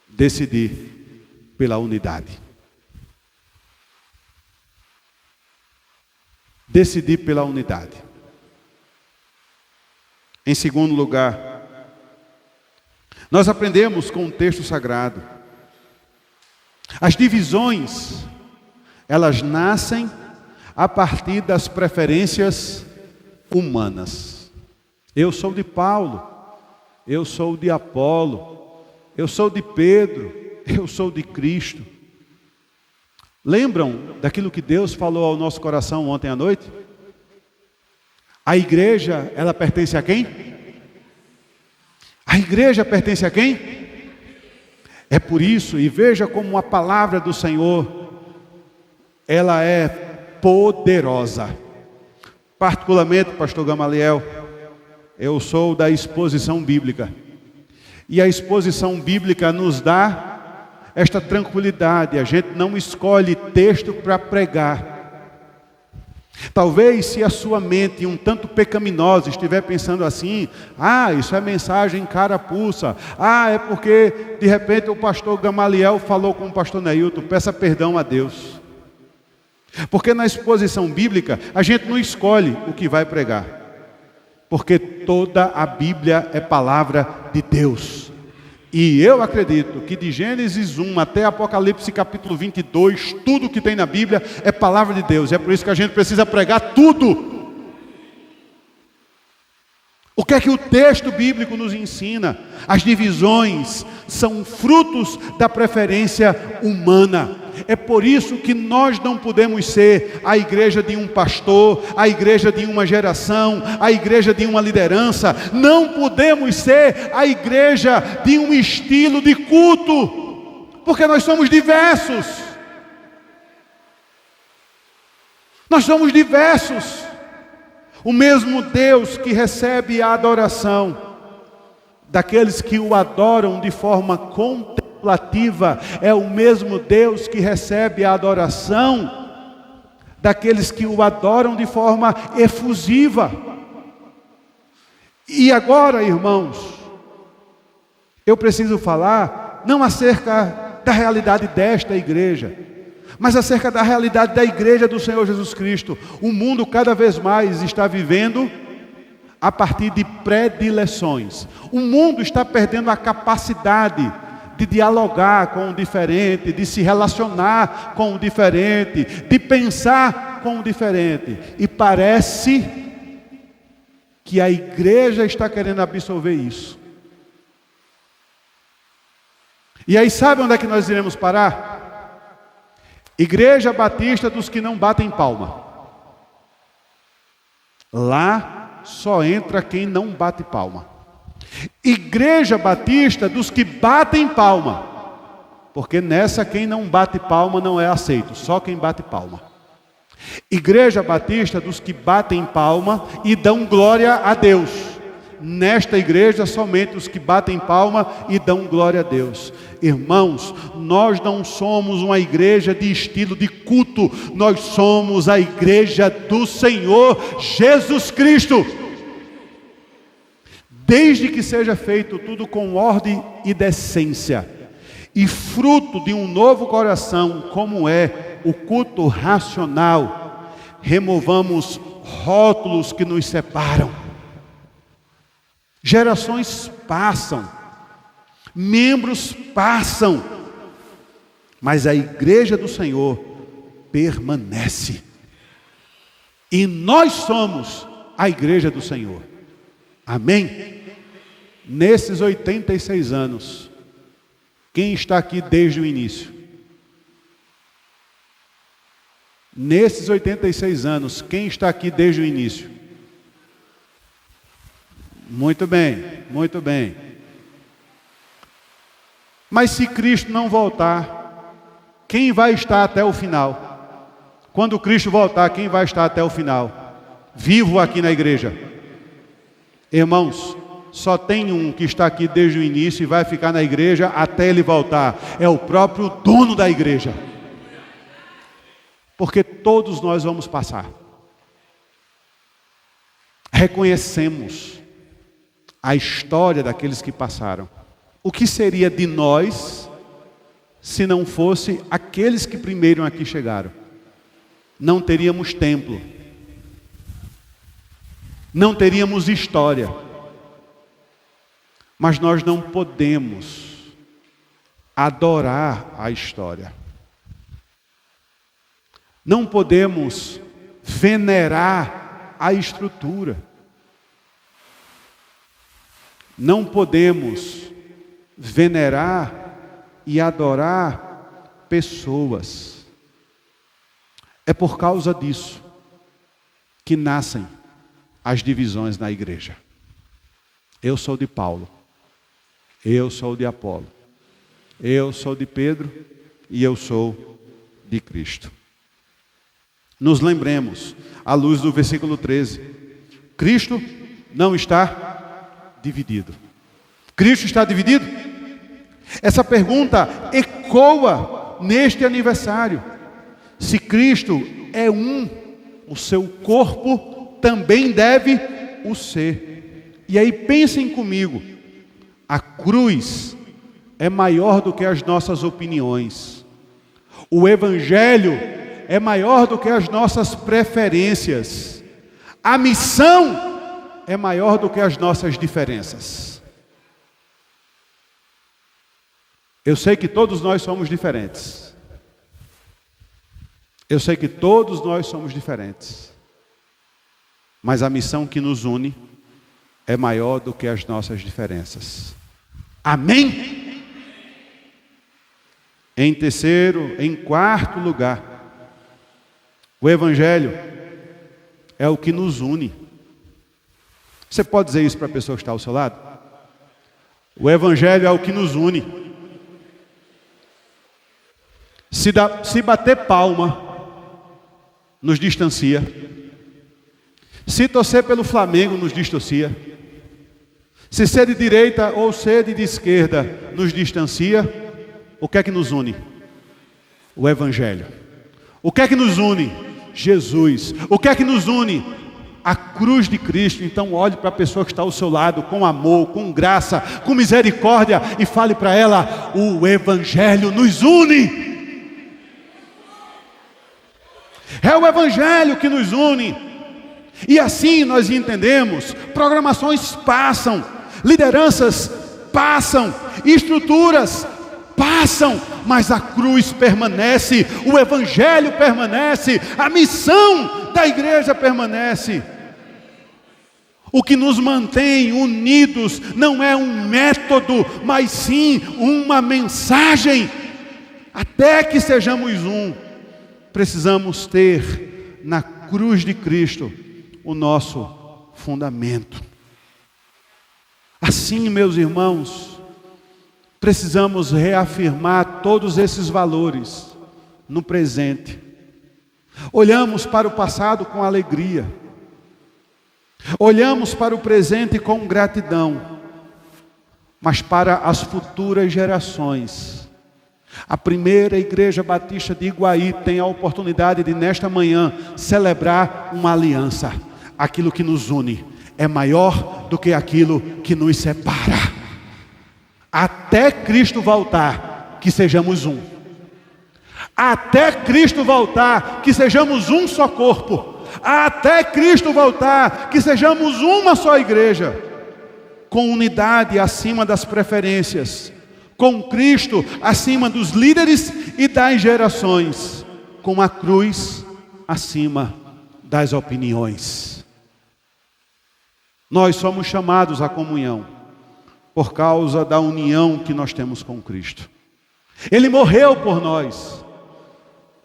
decidir pela unidade. Decidir pela unidade. Em segundo lugar, nós aprendemos com o texto sagrado. As divisões, elas nascem a partir das preferências humanas. Eu sou de Paulo, eu sou de Apolo, eu sou de Pedro, eu sou de Cristo. Lembram daquilo que Deus falou ao nosso coração ontem à noite? A igreja, ela pertence a quem? A igreja pertence a quem? É por isso, e veja como a palavra do Senhor, ela é poderosa. Particularmente, pastor Gamaliel, eu sou da exposição bíblica. E a exposição bíblica nos dá esta tranquilidade. A gente não escolhe texto para pregar. Talvez se a sua mente um tanto pecaminosa estiver pensando assim: isso é mensagem carapuça, é porque de repente o pastor Gamaliel falou com o pastor Neilton. Peça perdão a Deus, porque na exposição bíblica a gente não escolhe o que vai pregar, porque toda a Bíblia é palavra de Deus. E eu acredito que de Gênesis 1 até Apocalipse capítulo 22, tudo que tem na Bíblia é palavra de Deus. É por isso que a gente precisa pregar tudo. O que é que o texto bíblico nos ensina? As divisões são frutos da preferência humana. É por isso que nós não podemos ser a igreja de um pastor, a igreja de uma geração, a igreja de uma liderança. Não podemos ser a igreja de um estilo de culto, porque nós somos diversos. Nós somos diversos. O mesmo Deus que recebe a adoração daqueles que o adoram de forma contemplativa é o mesmo Deus que recebe a adoração daqueles que o adoram de forma efusiva. E agora, irmãos, eu preciso falar não acerca da realidade desta igreja, mas acerca da realidade da igreja do Senhor Jesus Cristo. O mundo cada vez mais está vivendo a partir de predileções. O mundo está perdendo a capacidade de dialogar com o diferente, de se relacionar com o diferente, de pensar com o diferente. E parece que a igreja está querendo absorver isso. E aí sabe onde é que nós iremos parar? Igreja Batista dos que não batem palma. Lá só entra quem não bate palma. Igreja Batista dos que batem palma, porque nessa quem não bate palma não é aceito, só quem bate palma. Igreja Batista dos que batem palma e dão glória a Deus. Nesta igreja somente os que batem palma e dão glória a Deus. Irmãos, nós não somos uma igreja de estilo de culto, nós somos a igreja do Senhor Jesus Cristo. Desde que seja feito tudo com ordem e decência, e fruto de um novo coração, como é o culto racional, removamos rótulos que nos separam. Gerações passam, membros passam, mas a igreja do Senhor permanece. E nós somos a igreja do Senhor. Amém? Nesses 86 anos, quem está aqui desde o início? Nesses 86 anos, quem está aqui desde o início? Muito bem, muito bem. Mas se Cristo não voltar, quem vai estar até o final? Quando Cristo voltar, quem vai estar até o final? Vivo aqui na igreja. Irmãos, só tem um que está aqui desde o início e vai ficar na igreja até ele voltar. É o próprio dono da igreja. Porque todos nós vamos passar. Reconhecemos a história daqueles que passaram. O que seria de nós se não fosse aqueles que primeiro aqui chegaram? Não teríamos templo. Não teríamos história. Mas nós não podemos adorar a história. Não podemos venerar a estrutura. Não podemos venerar e adorar pessoas. É por causa disso que nascem as divisões na igreja. Eu sou de Paulo. Eu sou de Apolo. Eu sou de Pedro e eu sou de Cristo. Nos lembremos, à luz do versículo 13, Cristo não está dividido. Cristo está dividido? Essa pergunta ecoa neste aniversário. Se Cristo é um, o seu corpo também deve o ser. E aí pensem comigo, a cruz é maior do que as nossas opiniões. O Evangelho é maior do que as nossas preferências. A missão é maior do que as nossas diferenças. Eu sei que todos nós somos diferentes. Eu sei que todos nós somos diferentes. Mas a missão que nos une é maior do que as nossas diferenças. Amém? Em quarto lugar, o Evangelho é o que nos une. Você pode dizer isso para a pessoa que está ao seu lado? O Evangelho é o que nos une. Se bater palma, nos distancia. Se torcer pelo Flamengo, nos distancia. Se ser de direita ou ser de esquerda, nos distancia. O que é que nos une? O Evangelho. O que é que nos une? Jesus. O que é que nos une? A cruz de Cristo. Então olhe para a pessoa que está ao seu lado com amor, com graça, com misericórdia e fale para ela: o Evangelho nos une. É o Evangelho que nos une. E assim nós entendemos, programações passam, lideranças passam, estruturas passam, mas a cruz permanece, o Evangelho permanece, a missão da igreja permanece. O que nos mantém unidos não é um método, mas sim uma mensagem. Até que sejamos um, precisamos ter na cruz de Cristo o nosso fundamento. Assim, meus irmãos, precisamos reafirmar todos esses valores no presente. Olhamos para o passado com alegria. Olhamos para o presente com gratidão. Mas para as futuras gerações, a primeira Igreja Batista de Iguaí tem a oportunidade de, nesta manhã, celebrar uma aliança. Aquilo que nos une é maior do que aquilo que nos separa. Até Cristo voltar, que sejamos um. Até Cristo voltar, que sejamos um só corpo. Até Cristo voltar, que sejamos uma só igreja. com unidade acima das preferências, com Cristo acima dos líderes e das gerações, com a cruz acima das opiniões. Nós somos chamados à comunhão por causa da união que nós temos com Cristo. Ele morreu por nós.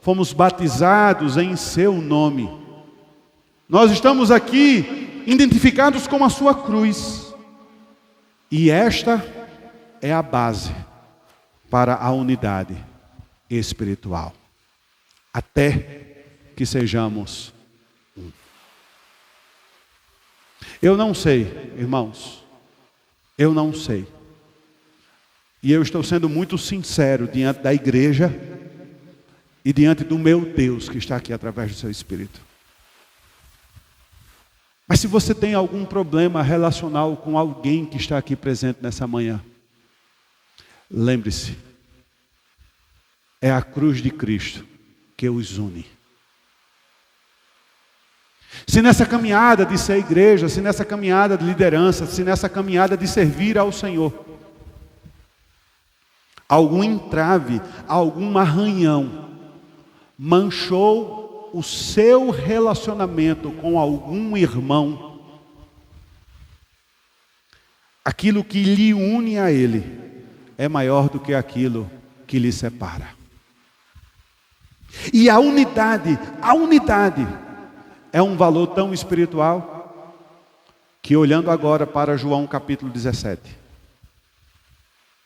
Fomos batizados em seu nome. Nós estamos aqui identificados com a sua cruz. E esta é a base para a unidade espiritual. Até que sejamos um. Eu não sei, irmãos. Eu não sei. E eu estou sendo muito sincero diante da igreja e diante do meu Deus que está aqui através do seu Espírito. Mas se você tem algum problema relacional com alguém que está aqui presente nessa manhã, lembre-se, é a cruz de Cristo que os une. Se nessa caminhada de ser igreja, se nessa caminhada de liderança, se nessa caminhada de servir ao Senhor, algum entrave, algum arranhão manchou o seu relacionamento com algum irmão, aquilo que lhe une a ele é maior do que aquilo que lhe separa. E a unidade é um valor tão espiritual que, olhando agora para João capítulo 17,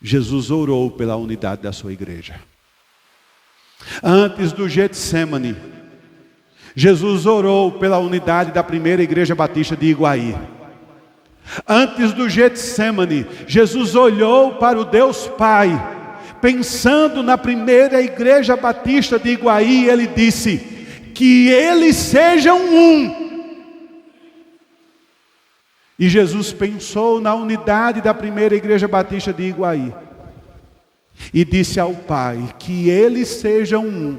Jesus orou pela unidade da sua igreja. Antes do Getsêmani, Jesus orou pela unidade da primeira igreja batista de Iguaí. Antes do Getsêmani, Jesus olhou para o Deus Pai, pensando na primeira igreja batista de Iguaí, ele disse: que eles sejam um. E Jesus pensou na unidade da primeira igreja batista de Iguaí e disse ao Pai: que eles sejam um,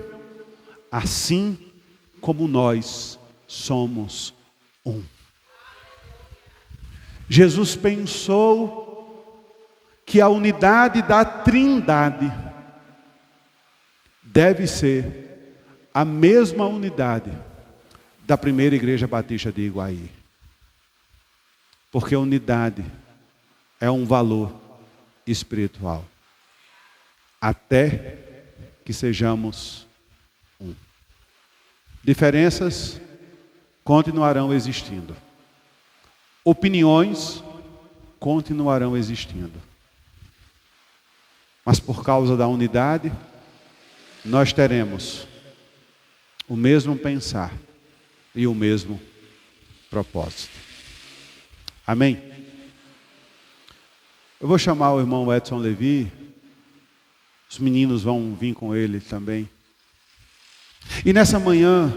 assim como nós somos um. Jesus pensou que a unidade da Trindade deve ser a mesma unidade da primeira igreja batista de Iguaí. Porque a unidade é um valor espiritual. Até que sejamos um. Diferenças continuarão existindo. Opiniões continuarão existindo. Mas por causa da unidade, nós teremos o mesmo pensar e o mesmo propósito. Amém? Eu vou chamar o irmão Edson Levi. Os meninos vão vir com ele também. E nessa manhã,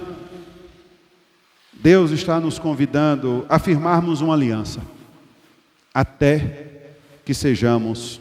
Deus está nos convidando a firmarmos uma aliança, até que sejamos